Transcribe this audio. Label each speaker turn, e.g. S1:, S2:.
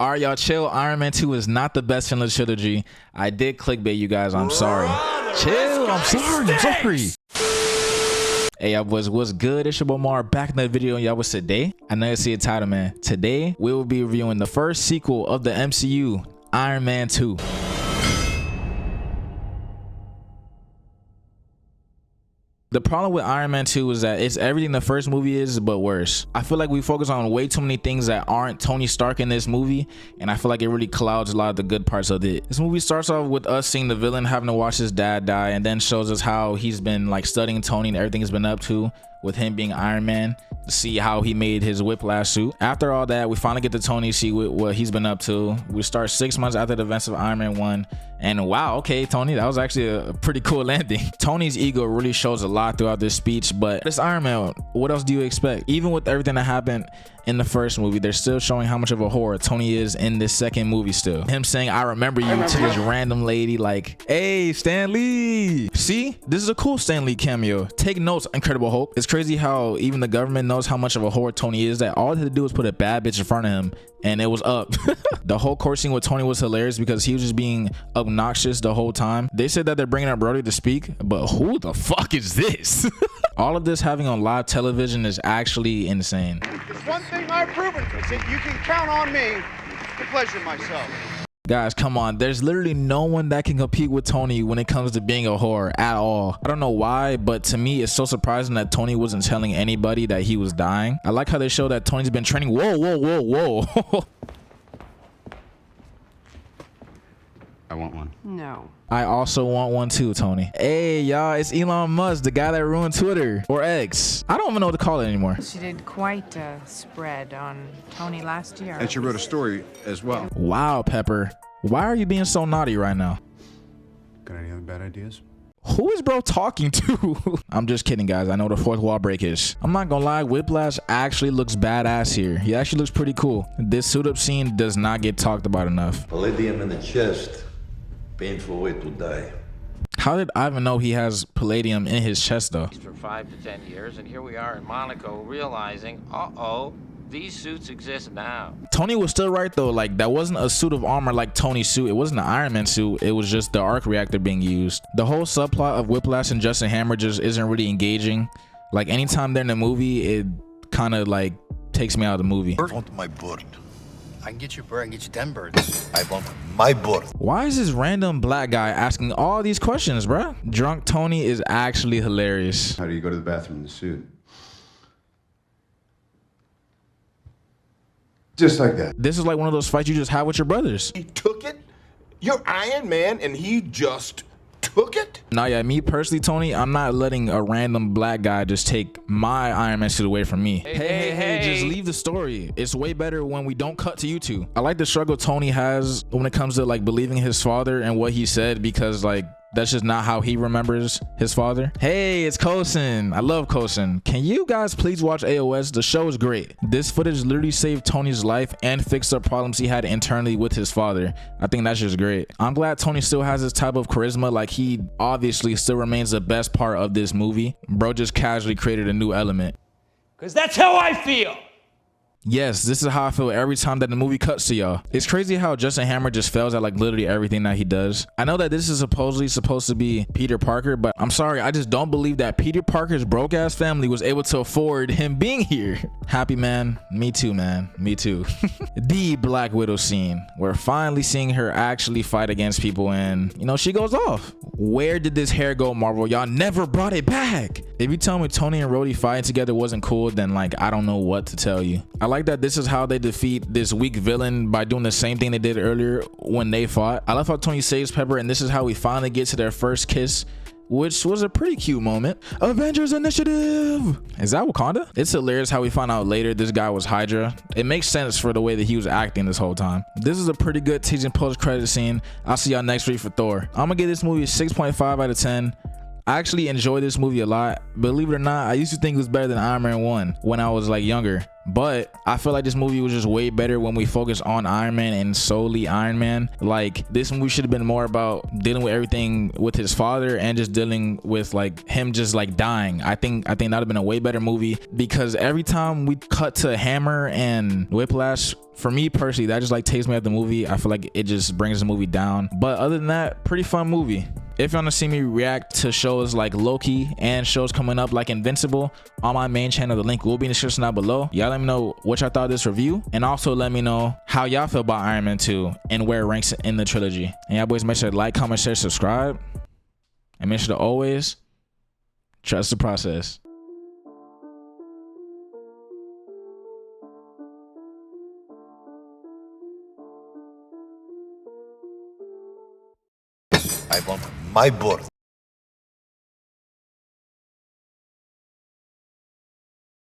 S1: All right, y'all, chill. Iron Man 2 is not the best film of the trilogy. I did clickbait you guys. I'm sorry. Chill. I'm sorry. Hey, y'all boys, what's good? It's your boy Mar back in the video. Y'all, what's today? I know you see a title, man. Today, we will be reviewing the first sequel of the MCU, Iron Man 2. The problem with Iron Man 2 is that it's everything the first movie is, but worse. I feel like we focus on way too many things that aren't Tony Stark in this movie, and I feel like it really clouds a lot of the good parts of it. This movie starts off with us seeing the villain having to watch his dad die, and then shows us how he's been like studying Tony and everything he's been up to with him being Iron Man, to see how he made his whiplash suit. After all that, we finally get to Tony, see what he's been up to. We start 6 months after the events of Iron Man 1, and wow, okay, Tony, that was actually a pretty cool landing. Tony's ego really shows a lot throughout this speech, but it's Iron Man. What else do you expect? Even with everything that happened in the first movie, they're still showing how much of a whore Tony is in this second movie still. Him saying, I remember you to this random lady, like, hey, Stan Lee. See, this is a cool Stan Lee cameo. Take notes, Incredible Hulk. It's crazy how even the government knows how much of a whore Tony is, that all they had to do was put a bad bitch in front of him and it was up. The whole court scene with Tony was hilarious because he was just being obnoxious the whole time. They said that they're bringing up Brody to speak, but who the fuck is this? All of this having on live television is actually insane.
S2: There's one thing I've proven, is that you can count on me to pleasure myself.
S1: Guys, come on. There's literally no one that can compete with Tony when it comes to being a whore at all. I don't know why, but to me, it's so surprising that Tony wasn't telling anybody that he was dying. I like how they show that Tony's been training. Whoa.
S3: I want one.
S4: No.
S1: I also want one too, Tony. Hey, y'all, it's Elon Musk, the guy that ruined Twitter, or X. I don't even know what to call it anymore.
S4: She did quite a spread on Tony last year.
S3: And she wrote a story as well.
S1: Wow, Pepper. Why are you being so naughty right now?
S3: Got any other bad ideas?
S1: Who is bro talking to? I'm just kidding, guys. I know the fourth wall break is. I'm not gonna lie, Whiplash actually looks badass here. He actually looks pretty cool. This suit up scene does not get talked about enough.
S5: Palladium in the chest. Painful way to die.
S1: How did Ivan know he has palladium in his chest though?
S6: For 5 to 10 years, and here we are in Monaco realizing, uh-oh, these suits exist now.
S1: Tony was still right though, like that wasn't a suit of armor like Tony's suit. It wasn't an Iron Man suit, it was just the arc reactor being used. The whole subplot of Whiplash and Justin Hammer just isn't really engaging. Like anytime they're in the movie, it kind of like takes me out of the movie.
S5: I want my bird.
S7: I can get you a bird, I can get you 10 birds.
S5: I want my bird.
S1: Why is this random black guy asking all these questions, bruh? Drunk Tony is actually hilarious.
S3: How do you go to the bathroom in the suit? Just like that.
S1: This is like one of those fights you just have with your brothers.
S8: He took it? You're Iron Man and he just took it?
S1: Nah, yeah, me personally, Tony, I'm not letting a random black guy just take my Iron Man suit away from me. Hey, just leave the story. It's way better when we don't cut to you two. I like the struggle Tony has when it comes to like believing his father and what he said, because like that's just not how he remembers his father. Hey, it's Coulson. I love Coulson. Can you guys please watch AOS? The show is great. This footage literally saved Tony's life and fixed up problems he had internally with his father. I think that's just great. I'm glad Tony still has this type of charisma. Like he obviously still remains the best part of this movie. Bro just casually created a new element.
S9: Because that's how I feel.
S1: Yes, this is how I feel every time that the movie cuts to y'all. It's crazy how Justin Hammer just fails at like literally everything that he does. I know that this is supposedly supposed to be Peter Parker, but I'm sorry, I just don't believe that Peter Parker's broke ass family was able to afford him being here. Happy man, me too, man, me too. The Black Widow scene. We're finally seeing her actually fight against people, and you know, she goes off. Where did this hair go, Marvel? Y'all never brought it back. If you tell me Tony and Rhodey fighting together wasn't cool, then like I don't know what to tell you. I like that this is how they defeat this weak villain, by doing the same thing they did earlier when they fought. I love how Tony saves Pepper, and this is how we finally get to their first kiss, which was a pretty cute moment. Avengers Initiative! Is that Wakanda? It's hilarious how we find out later this guy was Hydra. It makes sense for the way that he was acting this whole time. This is a pretty good teasing post-credit scene. I'll see y'all next week for Thor. I'm gonna give this movie a 6.5 out of 10. I actually enjoy this movie a lot. Believe it or not, I used to think it was better than Iron Man 1 when I was like younger. But I feel like this movie was just way better when we focus on Iron Man and solely Iron Man. Like, this movie should have been more about dealing with everything with his father and just dealing with like him just like dying. I think that would have been a way better movie, because every time we cut to Hammer and Whiplash, for me personally, that just like takes me out the movie. I feel like it just brings the movie down. But other than that, pretty fun movie. If you want to see me react to shows like Loki and shows coming up like Invincible on my main channel, the link will be in the description down below. Y'all let me know what y'all thought of this review, and also let me know how y'all feel about Iron Man 2 and where it ranks in the trilogy. And y'all boys, make sure to like, comment, share, subscribe, and make sure to always trust the process.
S5: I want my board.